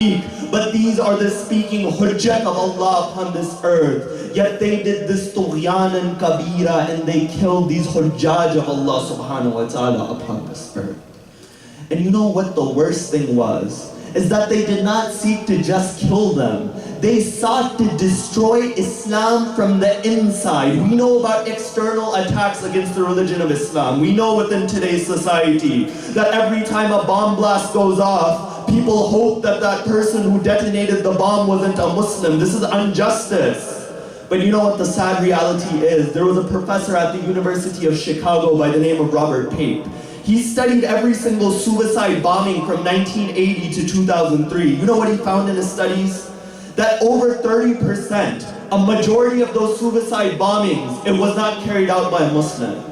But these are the speaking hujjat of Allah upon this earth. Yet they did this tughyanan kabira, and they killed these hujjaj of Allah subhanahu wa ta'ala upon this earth. And you know what the worst thing was? Is that they did not seek to just kill them. They sought to destroy Islam from the inside. We know about external attacks against the religion of Islam. We know within today's society that every time a bomb blast goes off, people hope that that person who detonated the bomb wasn't a Muslim. This is injustice. But you know what the sad reality is? There was a professor at the University of Chicago by the name of Robert Pape. He studied every single suicide bombing from 1980 to 2003. You know what he found in his studies? That over 30%, a majority of those suicide bombings, it was not carried out by a Muslim.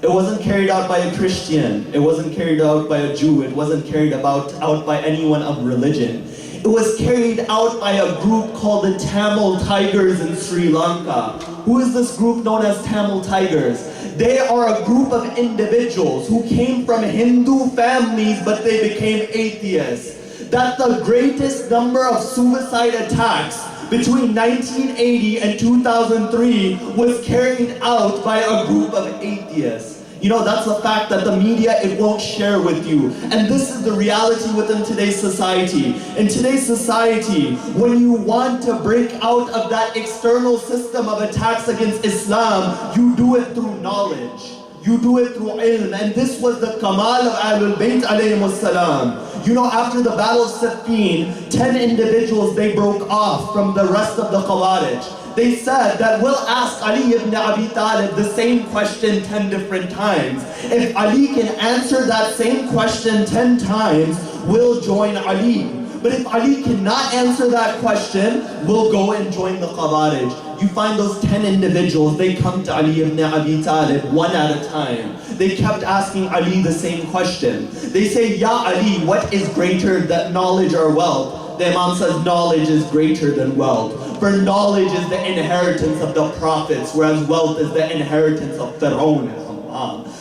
It wasn't carried out by a Christian. It wasn't carried out by a Jew. It wasn't carried out by anyone of religion. It was carried out by a group called the Tamil Tigers in Sri Lanka. Who is this group known as Tamil Tigers? They are a group of individuals who came from Hindu families, but they became atheists. That the greatest number of suicide attacks between 1980 and 2003 was carried out by a group of atheists. You know, that's a fact that the media, it won't share with you. And this is the reality within today's society. In today's society, when you want to break out of that external system of attacks against Islam, you do it through knowledge. You do it through ilm. And this was the kamal of Ahlul Bayt alayhimus salam. You know, after the Battle of Siffin, 10 individuals, they broke off from the rest of the Khawarij. They said that we'll ask Ali ibn Abi Talib the same question 10 different times. If Ali can answer that same question 10 times, we'll join Ali. But if Ali cannot answer that question, we'll go and join the Khawarij. You find those 10 individuals, they come to Ali ibn Abi Talib one at a time. They kept asking Ali the same question. They say, Ya Ali, what is greater than knowledge or wealth? The Imam says, knowledge is greater than wealth. For knowledge is the inheritance of the prophets, whereas wealth is the inheritance of Pharaoh.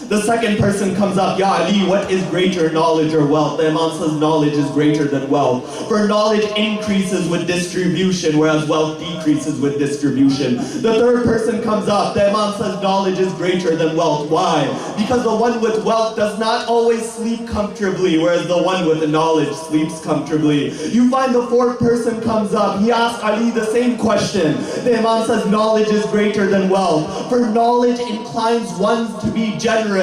The second person comes up, Ya Ali, what is greater, knowledge or wealth? The Imam says knowledge is greater than wealth. For knowledge increases with distribution, whereas wealth decreases with distribution. The third person comes up, the Imam says knowledge is greater than wealth. Why? Because the one with wealth does not always sleep comfortably, whereas the one with the knowledge sleeps comfortably. You find the fourth person comes up, he asks Ali the same question. The Imam says knowledge is greater than wealth. For knowledge inclines one to be generous,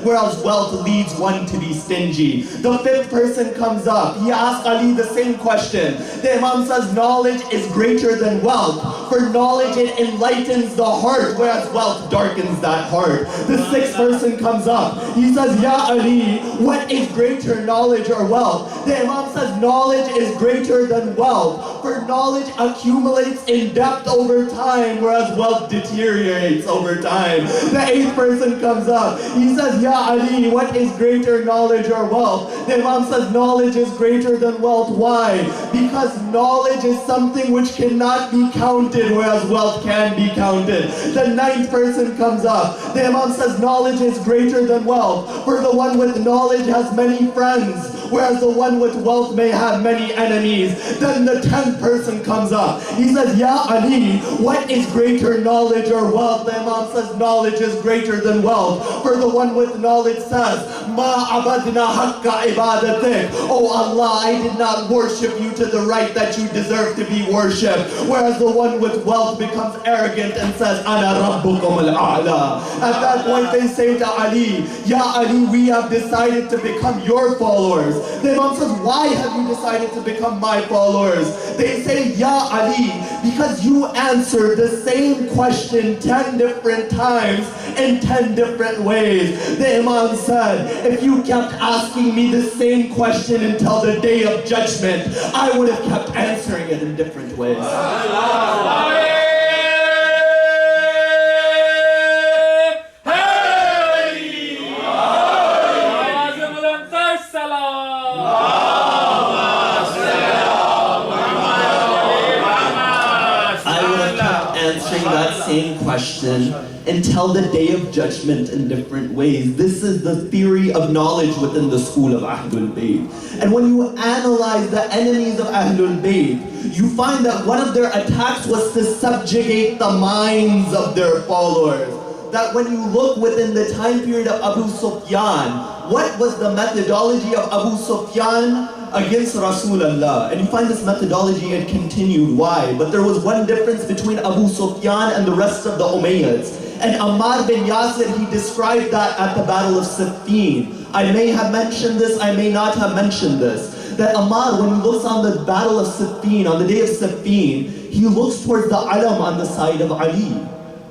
whereas wealth leads one to be stingy. The fifth person comes up. He asks Ali the same question. The Imam says knowledge is greater than wealth. For knowledge, it enlightens the heart, whereas wealth darkens that heart. The sixth person comes up. He says, Ya Ali, what is greater, knowledge or wealth? The Imam says knowledge is greater than wealth. For knowledge accumulates in depth over time, whereas wealth deteriorates over time. The eighth person comes up. He says, Ya Ali, what is greater, knowledge or wealth? The Imam says knowledge is greater than wealth. Why? Because knowledge is something which cannot be counted, whereas wealth can be counted. The ninth person comes up. The Imam says knowledge is greater than wealth. For the one with knowledge has many friends, whereas the one with wealth may have many enemies. Then the 10th person comes up. He says, Ya Ali, what is greater, knowledge or wealth? The Imam says knowledge is greater than wealth. For the one with knowledge says, Ma abadna haqqa ibadatik. Oh Allah, I did not worship you to the right that you deserve to be worshipped. Whereas the one with wealth becomes arrogant and says, Ana rabbukum al-a'la. At that point they say to Ali, Ya Ali, we have decided to become your followers. The Imam says, why have you decided to become my followers? They say, Ya Ali, because you answered the same question 10 different times in 10 different ways. The Imam said, if you kept asking me the same question until the day of judgment, I would have kept answering it in different ways. Answering that same question until the day of judgment in different ways. This is the theory of knowledge within the school of Ahlul Bayt. And when you analyze the enemies of Ahlul Bayt, you find that one of their attacks was to subjugate the minds of their followers. That when you look within the time period of Abu Sufyan, what was the methodology of Abu Sufyan against Rasulullah? And you find this methodology had continued. Why? But there was one difference between Abu Sufyan and the rest of the Umayyads. And Ammar bin Yasir, he described that at the Battle of Siffin. I may have mentioned this, I may not have mentioned this. That Ammar, when he looks on the Battle of Siffin, on the day of Siffin, he looks towards the alam on the side of Ali.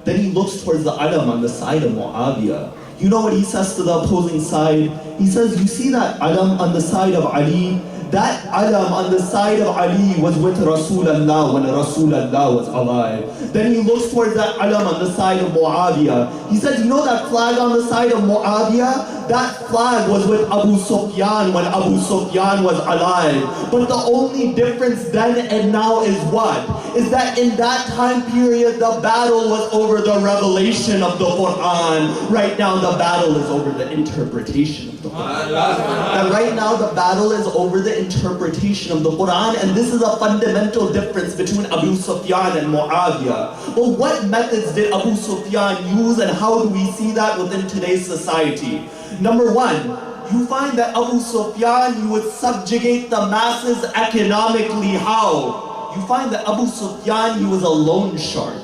Then he looks towards the alam on the side of Muawiyah. You know what he says to the opposing side? He says, you see that alam on the side of Ali? That alam on the side of Ali was with Rasulullah when Rasulullah was alive. Then he looks towards that alam on the side of Muawiyah. He says, you know that flag on the side of Muawiyah? That flag was with Abu Sufyan when Abu Sufyan was alive. But the only difference then and now is what? Is that in that time period, the battle was over the revelation of the Quran. Right now, the battle is over the interpretation of the Quran. And right now, the battle is over the interpretation of the Quran, and this is a fundamental difference between Abu Sufyan and Muawiyah. Well, what methods did Abu Sufyan use, and how do we see that within today's society? Number one, you find that Abu Sufyan, he would subjugate the masses economically. How? You find that Abu Sufyan, he was a loan shark.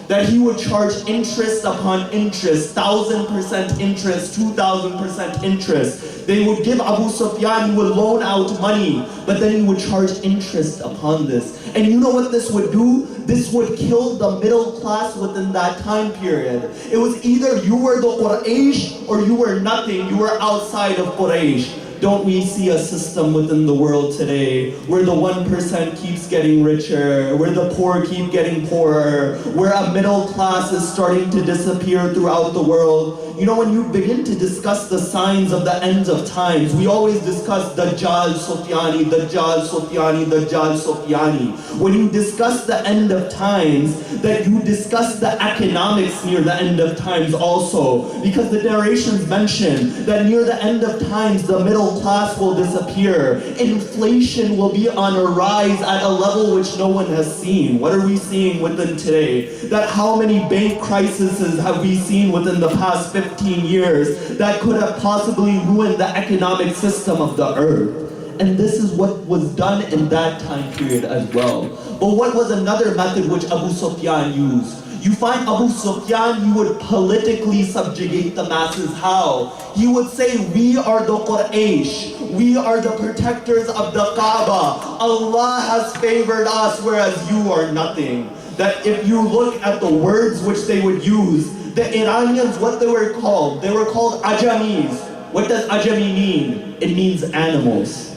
That he would charge interest upon interest, 1,000% interest, 2,000% interest. They would give Abu Sufyan, he would loan out money, but then he would charge interest upon this. And you know what this would do? This would kill the middle class within that time period. It was either you were the Quraysh or you were nothing, you were outside of Quraysh. Don't we see a system within the world today where the 1% keeps getting richer, where the poor keep getting poorer, where a middle class is starting to disappear throughout the world? You know, when you begin to discuss the signs of the ends of times, we always discuss Dajjal Sufyani, Dajjal Sufyani, Dajjal Sufyani. When you discuss the end of times, that you discuss the economics near the end of times also. Because the narrations mention that near the end of times, the middle class will disappear. Inflation will be on a rise at a level which no one has seen. What are we seeing within today? That how many bank crises have we seen within the past 15 years that could have possibly ruined the economic system of the earth? And this is what was done in that time period as well. But what was another method which Abu Sufyan used? You find Abu Sufyan, he would politically subjugate the masses. How? He would say, we are the Quraysh. We are the protectors of the Kaaba. Allah has favored us, whereas you are nothing. That if you look at the words which they would use, the Iranians, what they were called Ajamis. What does Ajami mean? It means animals.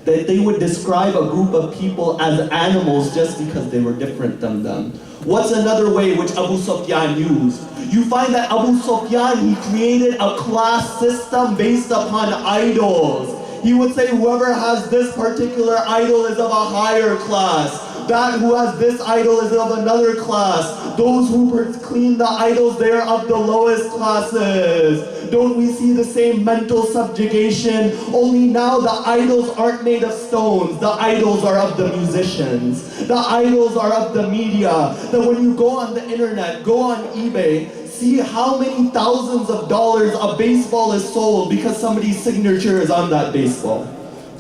That they would describe a group of people as animals just because they were different than them. What's another way which Abu Sufyan used? You find that Abu Sufyan, he created a class system based upon idols. He would say whoever has this particular idol is of a higher class. That who has this idol is of another class. Those who clean the idols, they are of the lowest classes. Don't we see the same mental subjugation? Only now the idols aren't made of stones. The idols are of the musicians. The idols are of the media. That when you go on the internet, go on eBay, see how many thousands of dollars a baseball is sold because somebody's signature is on that baseball.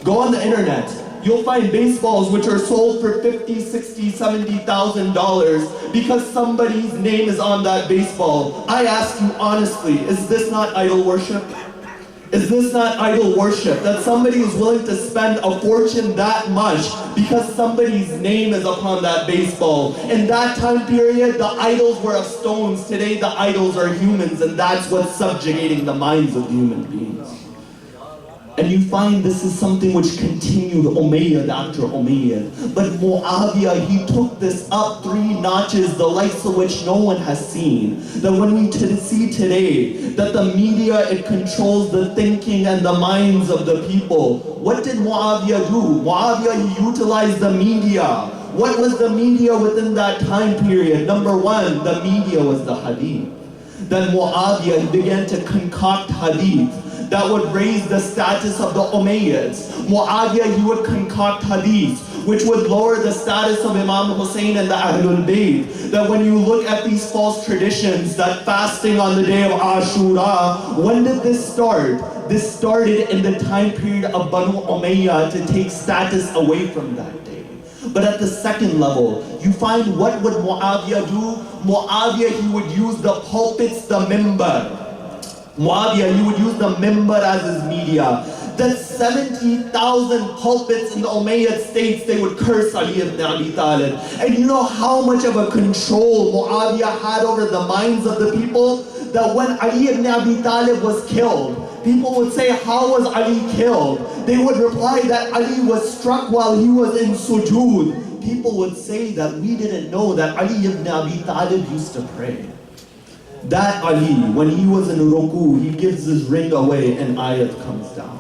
Go on the internet. You'll find baseballs which are sold for $50,000, $60,000, $70,000 because somebody's name is on that baseball. I ask you honestly, is this not idol worship? Is this not idol worship? That somebody is willing to spend a fortune that much because somebody's name is upon that baseball. In that time period, the idols were of stones. Today, the idols are humans, and that's what's subjugating the minds of human beings. And you find this is something which continued Umayyad after Umayyad. But Muawiyah, he took this up 3 notches, the likes of which no one has seen. That when we see today, that the media, it controls the thinking and the minds of the people. What did Muawiyah do? Muawiyah, he utilized the media. What was the media within that time period? Number 1, the media was the hadith. then Muawiyah, he began to concoct hadith that would raise the status of the Umayyads. Muawiyah, he would concoct hadith which would lower the status of Imam Hussain and the Ahlul Bayt. That when you look at these false traditions, that fasting on the day of Ashura, when did this start? This started in the time period of Banu Umayyah to take status away from that day. But at the second level, you find what would Muawiyah do? Muawiyah, he would use the pulpits, the mimbar. Muawiyah, he would use the mimbar as his media. That 70,000 pulpits in the Umayyad states, they would curse Ali ibn Abi Talib. And you know how much of a control Muawiyah had over the minds of the people? That when Ali ibn Abi Talib was killed, people would say, how was Ali killed? They would reply that Ali was struck while he was in sujood. People would say that we didn't know that Ali ibn Abi Talib used to pray. That Ali, when he was in ruku, he gives his ring away and ayat comes down.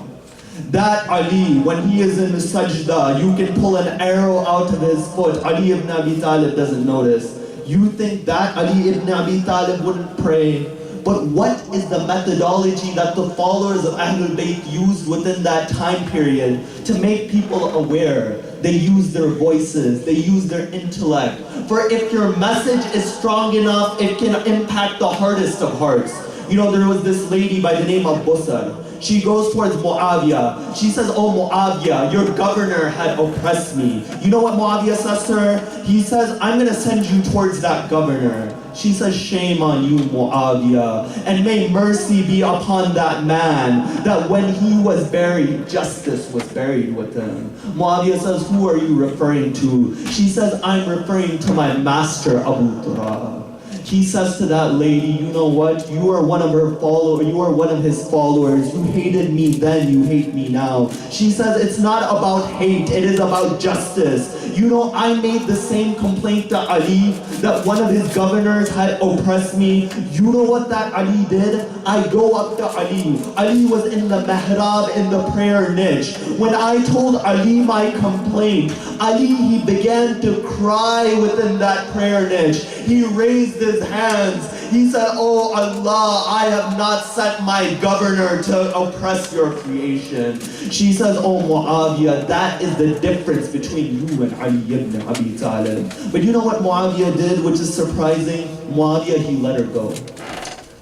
That Ali, when he is in the sajda, you can pull an arrow out of his foot. Ali ibn Abi Talib doesn't notice. You think that Ali ibn Abi Talib wouldn't pray? But what is the methodology that the followers of Ahlul Bayt used within that time period to make people aware? They use their voices, they use their intellect. For if your message is strong enough, it can impact the hardest of hearts. You know, there was this lady by the name of Busr. She goes towards Muawiyah. She says, oh Muawiyah, your governor had oppressed me. You know what Muawiyah says to her? He says, I'm going to send you towards that governor. She says, shame on you, Muawiyah, and may mercy be upon that man, that when he was buried, justice was buried with him. Muawiyah says, who are you referring to? She says, I'm referring to my master, Abu Turab. He says to that lady, you know what? You are one of her followers. You are one of his followers. You hated me then, you hate me now. She says it's not about hate, it is about justice. You know, I made the same complaint to Ali that one of his governors had oppressed me. You know what that Ali did? I go up to Ali. Ali was in the mihrab, in the prayer niche. When I told Ali my complaint, Ali, he began to cry within that prayer niche. He raised his hands. He said, oh Allah, I have not sent my governor to oppress your creation. She says, oh Muawiyah, that is the difference between you and Ali ibn Abi Talib. But you know what Muawiyah did, which is surprising? Muawiyah, he let her go.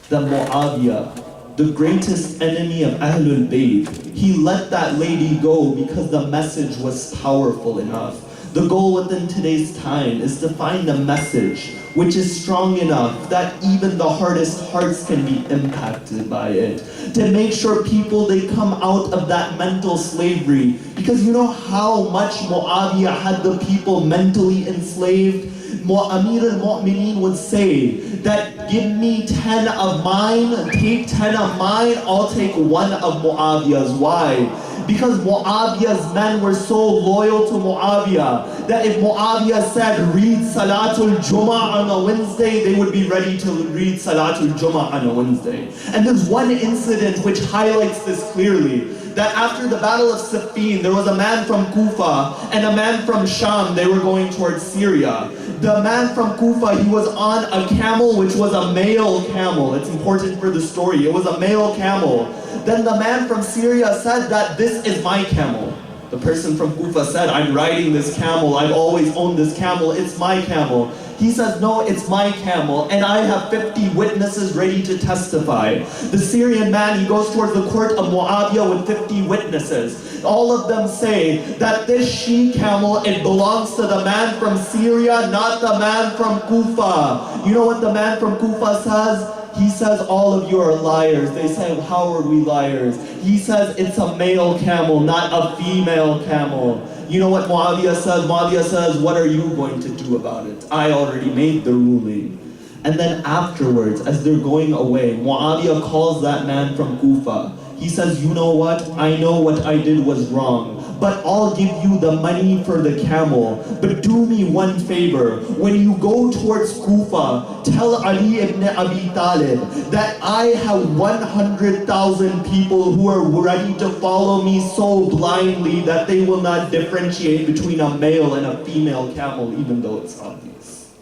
The Muawiyah, the greatest enemy of Ahlul Bayt, he let that lady go because the message was powerful enough. The goal within today's time is to find a message which is strong enough that even the hardest hearts can be impacted by it. To make sure people, they come out of that mental slavery. Because you know how much Muawiyah had the people mentally enslaved? Amir al-Mu'mineen would say that give me 10 of mine, take 10 of mine, I'll take 1 of Muawiyah's. Why? Because Muawiyah's men were so loyal to Muawiyah that if Muawiyah said read Salatul Jummah on a Wednesday, they would be ready to read Salatul Jummah on a Wednesday. And there's one incident which highlights this clearly. That after the Battle of Siffin, there was a man from Kufa and a man from Sham. They were going towards Syria. The man from Kufa, he was on a camel which was a male camel. It's important for the story. It was a male camel. Then the man from Syria said that this is my camel. The person from Kufa said, I'm riding this camel. I've always owned this camel. It's my camel. He says, no, it's my camel, and I have 50 witnesses ready to testify. The Syrian man, he goes towards the court of Muawiyah with 50 witnesses. All of them say that this she-camel, it belongs to the man from Syria, not the man from Kufa. You know what the man from Kufa says? He says, all of you are liars. They say, how are we liars? He says, it's a male camel, not a female camel. You know what Muawiyah says? Muawiyah says, what are you going to do about it? I already made the ruling. And then afterwards, as they're going away, Muawiyah calls that man from Kufa. He says, you know what? I know what I did was wrong, but I'll give you the money for the camel. But do me one favor. When you go towards Kufa, tell Ali ibn Abi Talib that I have 100,000 people who are ready to follow me so blindly that they will not differentiate between a male and a female camel, even though it's obvious.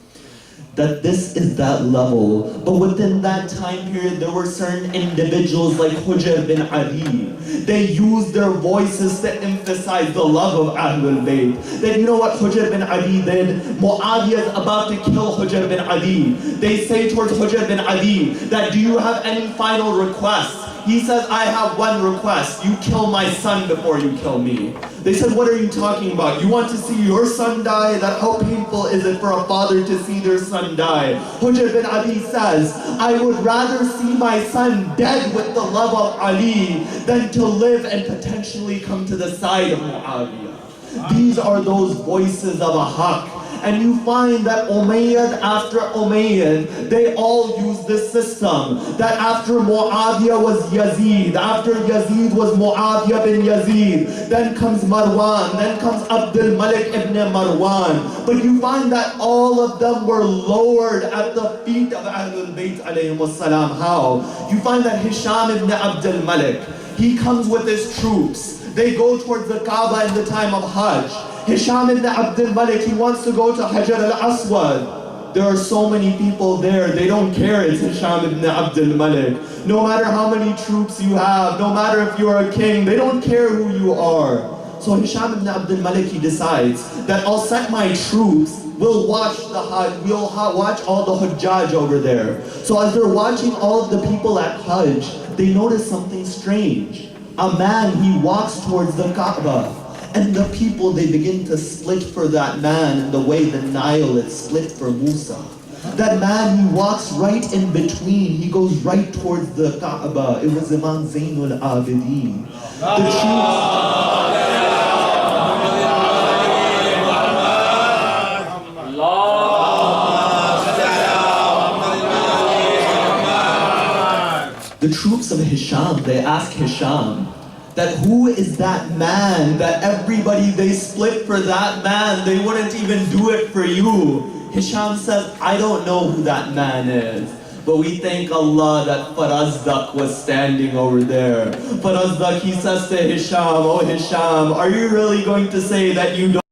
that this is that level. But within that time period, there were certain individuals like Hujr bin Adi. They used their voices to emphasize the love of Ahlul Bayt. Then you know what Hujr bin Adi did? Muawiyah is about to kill Hujr bin Adi. They say towards Hujr bin Adi that, do you have any final requests? He says, I have one request. You kill my son before you kill me. They said, what are you talking about? You want to see your son die? That how painful is it for a father to see their son die? Hujr bin Adi says, I would rather see my son dead with the love of Ali than to live and potentially come to the side of Muawiyah. These are those voices of a haqq. And you find that Umayyad after Umayyad, they all use this system. That after Muawiyah was Yazid, after Yazid was Muawiyah bin Yazid, then comes Marwan, then comes Abdul Malik ibn Marwan. But you find that all of them were lowered at the feet of Ahlul Bayt alayhimus salam. How? You find that Hisham ibn Abdul Malik, he comes with his troops. They go towards the Kaaba in the time of Hajj. Hisham ibn Abdul Malik, he wants to go to Hajar al-Aswad. There are so many people there, they don't care it's Hisham ibn Abdul Malik. No matter how many troops you have, no matter if you're a king, they don't care who you are. So Hisham ibn Abdul Malik, he decides that I'll set my troops, we'll watch the Hajj, we'll watch all the Hujjaj over there. So as they're watching all of the people at Hajj, they notice something strange. A man, he walks towards the Kaaba. And the people, they begin to split for that man in the way the Nile is split for Musa. That man, he walks right in between. He goes right towards the Kaaba. It was Imam Zainul Abidin. The troops of Hisham, they ask Hisham, that who is that man that everybody, they split for that man, they wouldn't even do it for you. Hisham says, I don't know who that man is, but we thank Allah that Farazdak was standing over there. Farazdak, he says to Hisham, oh Hisham, are you really going to say that you don't